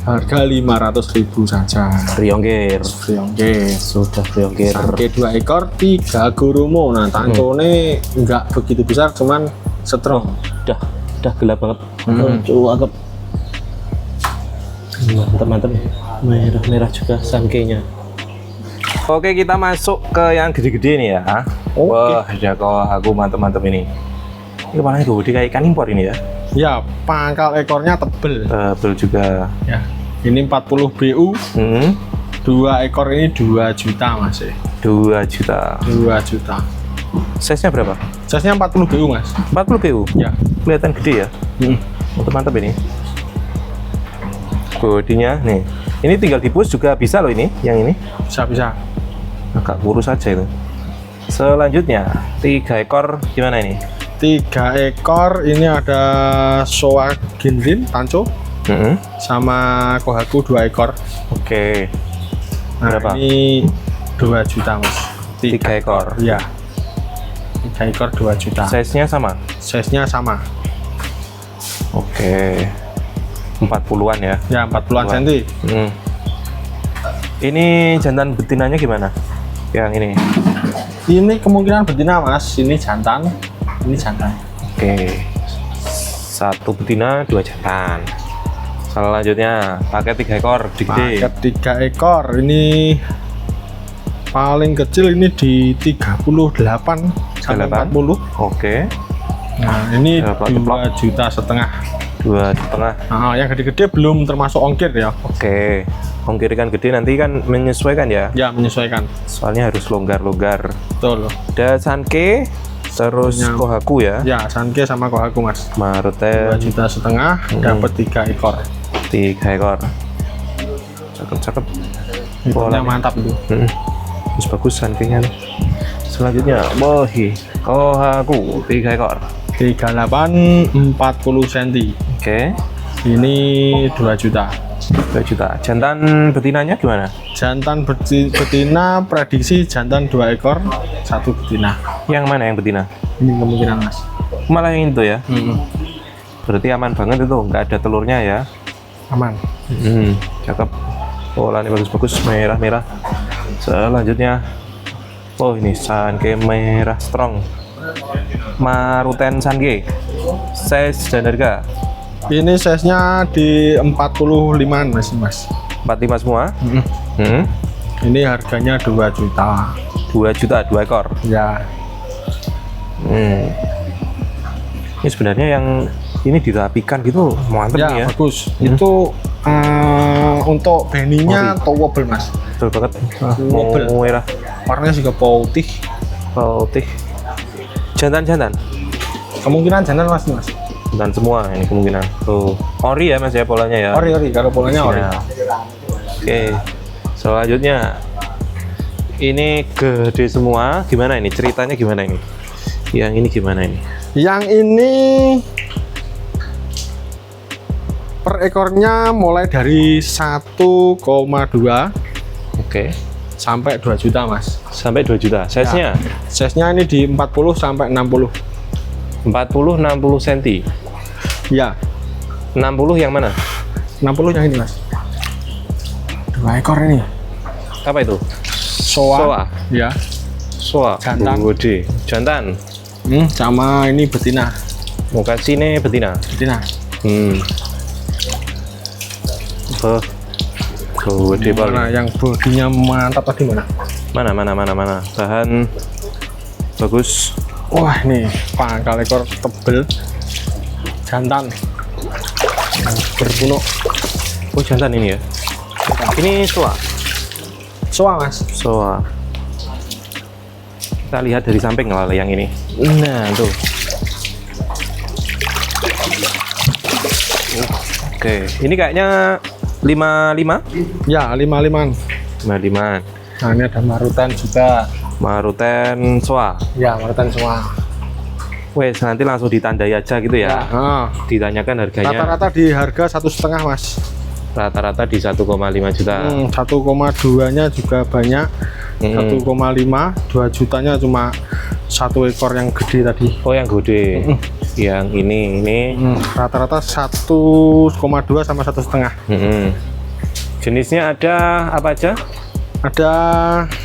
Harga 500.000 saja. free ongkir. Free ongkir. Sudah free ongkir. Sanke 2 ekor, 3 Kurumo. Nah, tancone enggak begitu besar, cuman strong. Udah gelap banget. Cakep. Mantap. Merah juga Sanke-nya. Oke, kita masuk ke yang gede-gede nih ya. Wah, ada aku mantap ini. Ini kepalanya gede kayak ikan impor ini ya. Ya, pangkal ekornya tebel. Tebel juga. Ya. Ini 40 BU. 2 ekor ini 2 juta Mas. 2 juta. 2 juta. Size-nya berapa? Size-nya 40 BU Mas. 40 PU. Ya. Kelihatan gede ya. Mantap ini. Bodinya nih. Ini tinggal dipus juga bisa loh ini, yang ini. Bisa. Agak kurus aja itu. Selanjutnya 3 ekor gimana ini? 3 ekor ini ada Showa Ginrin Tanco sama Kohaku 2 ekor. Oke. Nah, Berapa? ini 2 juta Mas. 3 ekor. Ya. 3 ekor 2 juta. Size-nya sama. Size-nya sama. Oke. 40-an ya. Ya, 40-an cm. Ini jantan betinanya gimana? Yang ini. Ini kemungkinan betina Mas. Ini jantan. Ini jantan. Oke. 1 betina, 2 jantan. Selanjutnya pakai 3 ekor, gede. Paket 3 ekor. Ini paling kecil ini di 38 sampai 40. Oke. Nah, ini Berapa 2,5 juta. 2,5. Nah, yang gede-gede belum termasuk ongkir ya. Oke. Ongkir kan gede nanti kan menyesuaikan ya. Ya, menyesuaikan. Soalnya harus longgar-longgar. Betul. Ada Sanke, terus Kohaku ya. Ya, Sanke sama Kohaku Mas. 2,5 Maruten juta dapat 3 ekor. 3 ekor. Cakep. Hitamnya mantap itu. Bagus Sanke-nya. Selanjutnya, Bohi Kohaku 3 ekor. 38 40 cm. Oke. Ini 2 juta. 2 juta. Jantan betinanya gimana? Jantan betina prediksi jantan 2 ekor, 1 betina. Yang mana yang betina? Ini kemungkinan Mas. Malah yang itu ya. Berarti aman banget itu, nggak ada telurnya ya. Aman. Cakep. Polanya bagus-bagus, merah-merah. Selanjutnya, Oh ini Sanke merah strong. Maruten Sanke. Size dan harga. Ini size-nya di 45-an masih mas. 45 semua. Ini harganya 2 juta. 2 juta 2 ekor. Ya. Ini sebenarnya yang ini dirapikan gitu mantep Ya, nih ya. bagus. Itu untuk beninya towable mas. Betul banget. Towable. Merah Warnanya juga putih. putih. Jantan-jantan. Kemungkinan jantan mas. Dan semua ini kemungkinan. Tuh. Ori ya mas ya polanya ya. Ori. Kalau polanya ori. Ya. Oke. Selanjutnya ini gede semua. Gimana ini? Ceritanya gimana ini? Yang ini gimana ini? Yang ini per ekornya mulai dari 1,2 Oke. sampai 2 juta mas. Sampai 2 juta. Size-nya? Size-nya ini di 40 sampai 60. 40-60 cm. Ya, 60 yang mana? 60 yang ini mas. 2 ekor ini. Apa itu? Soa. Ya. Soa. Jantan. Gede. Jantan. Sama ini betina. Muka sini betina. Betina. Gede banget. Mana yang bodinya mantap tadi mana? Mana. Bahan bagus. Wah, nih pangkal ekor tebel. Jantan. Berpuno. Oh, jantan ini ya. Ini soa. Soa mas. Soa. Kita lihat dari samping kalau yang ini. Nah, tuh. Oke, ini kayaknya 55. Ya, 55-an. 55. Nah, ini ada Maruten juga. Maruten soa. Ya, Maruten Soa. Wes, nanti langsung ditandai aja gitu ya. Ditanyakan harganya. Rata-rata di harga 1,5 mas. Rata-rata di 1,5 juta. 1,2-nya juga banyak. 1,5, 2 jutanya cuma 1 ekor yang gede tadi. Oh, yang gede. Yang ini. Rata-rata 1,2 sama 1,5. Jenisnya ada apa aja? Ada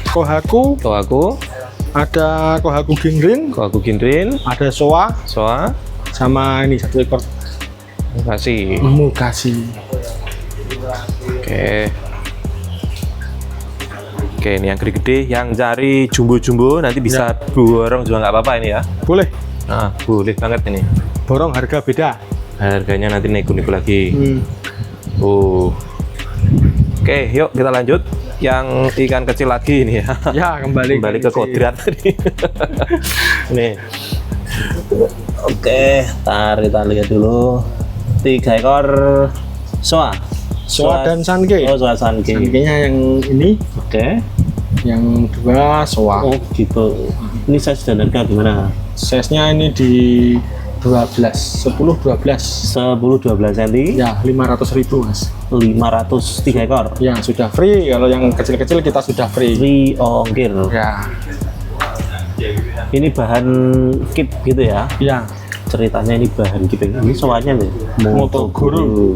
Kohaku, ada Kohaku Ginrin, Kohaku Ginrin, ada Soa, sama ini 1 ekor Mukasi. Oke, ini yang gede-gede, yang cari jumbo-jumbo nanti bisa borong juga nggak apa-apa ini ya. Boleh. Nah, boleh banget ini. Borong harga beda. Harganya nanti nego-nego lagi. Oke, yuk kita lanjut. Yang ikan kecil lagi ini ya. Ya, kembali ke kodrat tadi. Nih. Oke, kita lihat dulu. 3 ekor soa dan Sanke. Oh, soa Sanke. Sankenya yang ini. Oke. Yang 2 soa. Oh, gitu. Ini size dan harga gimana? Size-nya ini di 10-12 cm. Ya, 500.000 mas. 500 3 ekor. Ya, sudah free. Kalau yang kecil-kecil kita sudah free. Free ongkir. Ya. Ini bahan kip gitu ya? Ya. Ceritanya ini bahan kip. Ini soalnya nih. Motoguru.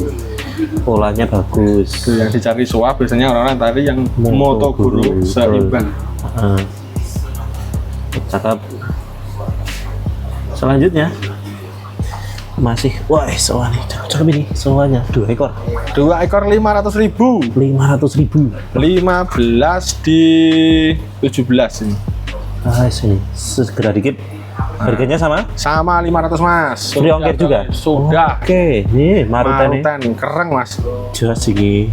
Polanya bagus. Yang dicari soa biasanya orang-orang tadi yang Motoguru seimbang. Cakep. Selanjutnya masih soa nih, cakep ini soanya 2 ekor. 2 ekor 500.000. 500.000. 15 di 17 ini. Sini segera dikit. Harganya sama? Sama 500 mas. Free ongkir juga? Sudah. Oke, nih Maruten keren mas. Jelas ini.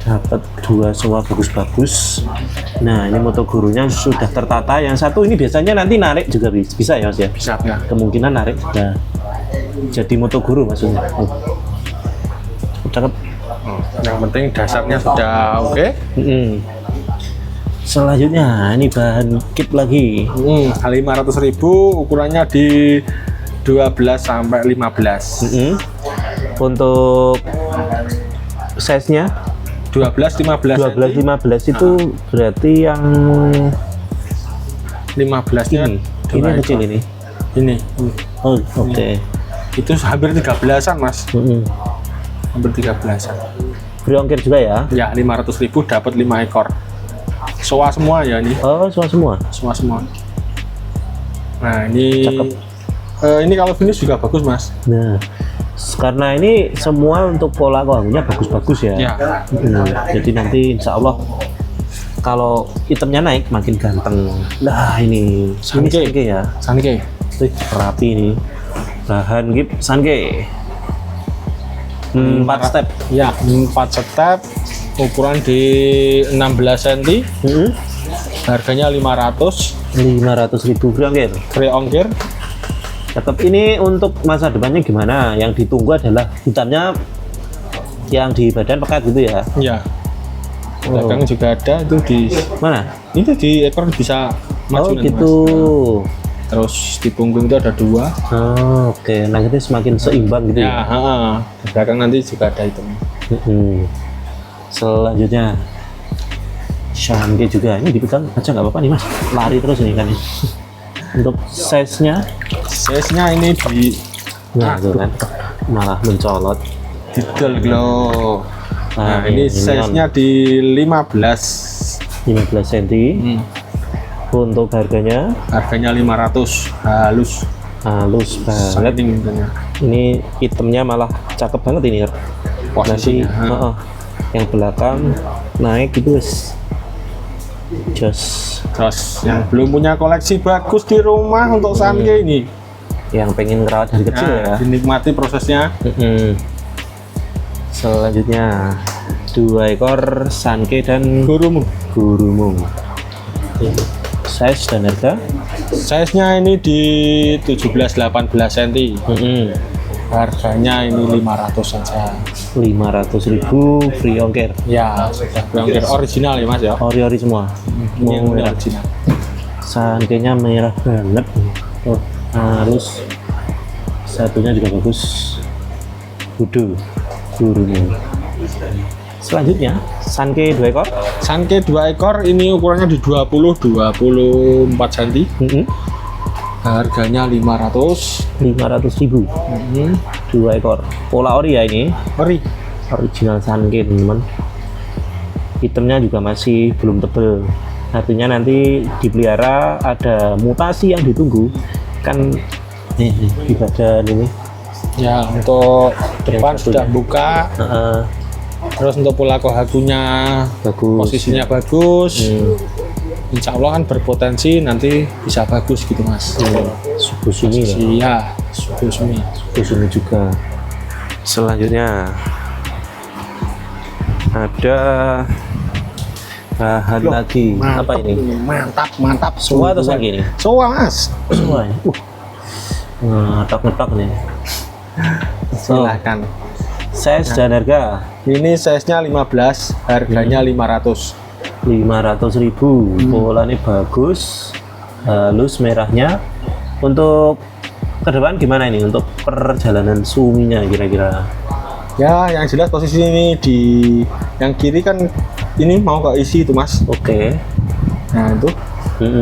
Dapat 2 soa bagus-bagus. Nah, ini Motogurunya sudah tertata. Yang satu ini biasanya nanti narik juga bisa ya mas ya? Bisa ya. Kemungkinan narik sudah jadi Motoguru maksudnya. Cakep. Yang penting dasarnya sudah oke. Selanjutnya ini bahan kip lagi. 500.000, ukurannya di 12 sampai 15. Untuk size-nya 12-15 itu berarti yang 15-nya ini yang kecil ini. Oh, oke. Itu hampir 13-an mas. Hampir 13-an. Free ongkir juga ya? Ya, 500.000 dapat 5 ekor. soa semua ya ini. Oh, semua. Semua. Nah, ini Cakep. Ini kalau finish juga bagus, Mas. Nah, karena ini semua untuk pola kohagunya bagus-bagus ya. Ya. Jadi nanti insya Allah kalau itemnya naik makin ganteng. Nah ini Sanke. ya. Sanke. Wih, rapi ini. Bahan gip Sanke. 4 step. Ya, 4 step. Ukuran di 16 cm. Harganya 500.000 free ongkir. Free ongkir. Tetap ini untuk masa depannya gimana? Yang ditunggu adalah hitamnya yang di badan pekat gitu ya. Ya. Belakang juga ada itu di Mana? itu di ekor bisa maju nanti, gitu. Mas. Terus di punggung itu ada 2. Oke. Nah jadi semakin seimbang gitu Ya, di belakang nanti juga ada itu. Selanjutnya Sanke juga ini dipegang aja nggak apa-apa nih Mas. Lari terus ini kan. Untuk size-nya ini di nah itu kan malah mencolot. didol glow. Nah, ini size-nya di 15 cm. Untuk harganya 500 halus banget. sangat mintanya. Ini itemnya malah cakep banget ini ya. Nanti Posisinya. yang belakang naik gitu guys. Terus yang belum punya koleksi bagus di rumah untuk Sanke ini, yang pengen ngerawat dari kecil ya. dinikmati prosesnya. Selanjutnya 2 ekor Sanke dan Gurumung. Size dan harga Size-nya ini di 17-18 cm. Harganya ini 500 saja. 500.000 free ongkir. Ya, sudah ongkir original ya Mas ya. Ori semua. Ini yang original. Sankenya merah banget. Oh, halus. Satunya juga bagus. Gurumung. Selanjutnya Sanke 2 ekor. Sanke 2 ekor ini ukurannya di 24 cm. Harganya 500.000. 2 ekor. Pola ori ya ini. Ori. Original Sanke teman-teman. Itemnya juga masih belum tebel. Artinya nanti dipelihara ada mutasi yang ditunggu kan nih di badan ini. Ya, untuk depan sudah buka. Terus untuk pola kohagunya Bagus. posisinya bagus. Insya Allah kan berpotensi nanti bisa bagus gitu Mas. Suku sini ya. Iya, suku sumi. Suku sini juga. Selanjutnya ada bahan lagi. Apa ini? Mantap. Soa atau Sanke ini? Soa Mas. Soa ini. Ngetok nih. Silahkan. Size dan harga Ini size-nya 15, harganya 500. 500.000. Polanya bagus, halus merahnya. Untuk ke depan gimana ini untuk perjalanan suminya kira-kira? Ya, yang jelas posisi ini di yang kiri kan ini mau ke isi itu Mas. Oke. Nah itu.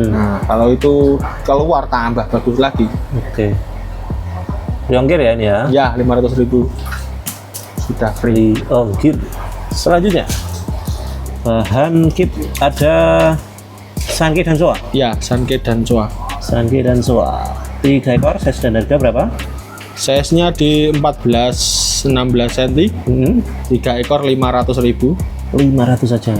Nah kalau itu keluar tambah bagus lagi. Oke. Free ongkir ya ini ya? Ya 500.000 sudah free. Ongkir. Selanjutnya bahan kit ada Sanke dan Soa. Ya Sanke dan Soa. Sanke dan Soa. 3 ekor. Size dan harga berapa? Size-nya di 14-16 cm. 3 ekor 500.000. 500 saja.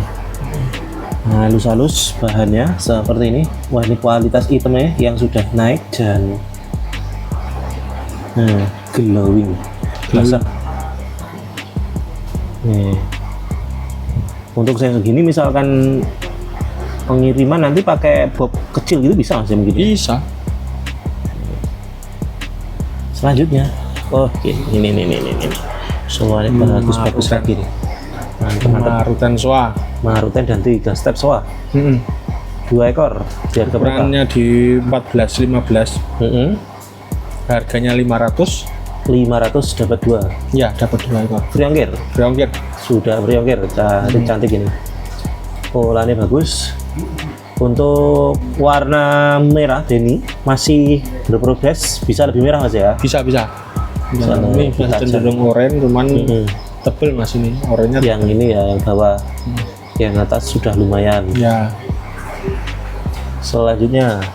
Halus-halus bahannya seperti ini. Wah ini kualitas itemnya yang sudah naik dan glowing. Basah. Nih. Untuk saya segini misalkan pengiriman nanti pakai bob kecil gitu bisa nggak sih mungkin? Bisa. Selanjutnya, ini semuanya bagus lagi nih. Marutan Soa. Marutan dan 3 step Soa. 2 ekor. Biar keberapa? Ukurannya di 14-15. Harganya 500. 500 dapat 2. Ya dapat 2 ekor. Free ongkir. Free ongkir. Sudah free ongkir. Cantik ini. Polanya bagus. Untuk warna merah Denny masih berprogres, bisa lebih merah Mas ya? Bisa. Ini masih cenderung oranye, cuman tebel Mas ini oranye. Yang ini ya yang bawah, yang atas sudah lumayan. Ya. Selanjutnya,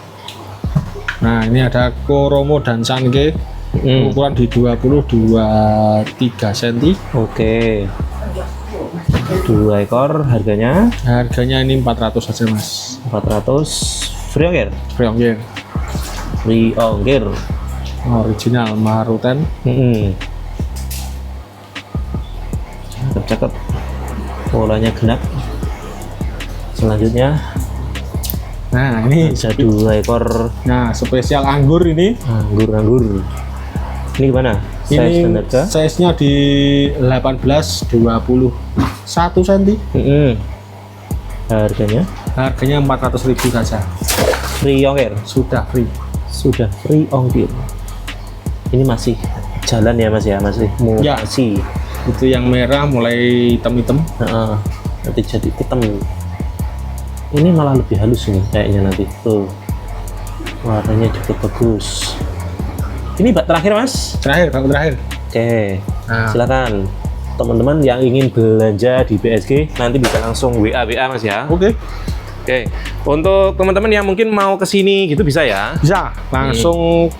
Nah, ini ada Koromo dan Sanke. Ukuran di 20-23 cm. Oke. 2 ekor, harganya Harganya ini 400 saja, Mas. 400. Free ongkir? Free ongkir. Free ongkir. Original Maruten. Cakep. Polanya genap. Selanjutnya, Nah, ini ada 2 ekor nah spesial anggur ini. anggur. Ini gimana? Size Ini standar kah? size-nya di 18-21 cm. Harganya Harganya 400.000 saja. free ongkir. Sudah free. Sudah free ongkir. Ini masih jalan ya Mas ya, masih Ya. mutasi. Itu yang merah mulai hitam-hitam. Nanti jadi hitam. Ini malah lebih halus nih kayaknya nanti. Tuh. Warnanya cukup bagus. Ini bak terakhir Mas. Terakhir. Oke. Nah. Silakan teman-teman yang ingin belanja di BSG nanti bisa langsung WA Mas ya. Oke. Oke. Untuk teman-teman yang mungkin mau ke sini gitu bisa ya. Bisa langsung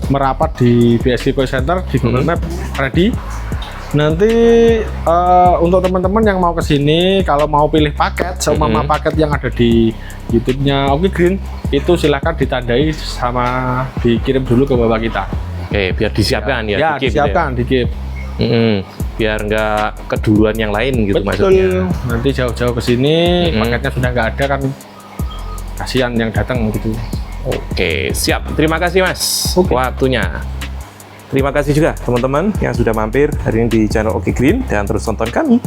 merapat di BSG Koi Center di Google Map ready. Nanti untuk teman-teman yang mau ke sini, kalau mau pilih paket, seumpama paket yang ada di YouTube-nya Oke Green, itu silahkan ditandai sama dikirim dulu ke bapak kita. Oke, biar disiapkan ya. Ya, di-keep gitu disiapkan, di-keep. Biar nggak keduluan yang lain gitu Betul. maksudnya. Nanti jauh-jauh ke sini, paketnya sudah nggak ada kan, kasihan yang datang gitu. Oke, siap. Terima kasih Mas waktunya. Terima kasih juga teman-teman yang sudah mampir hari ini di channel Oke Green dan terus tonton kami.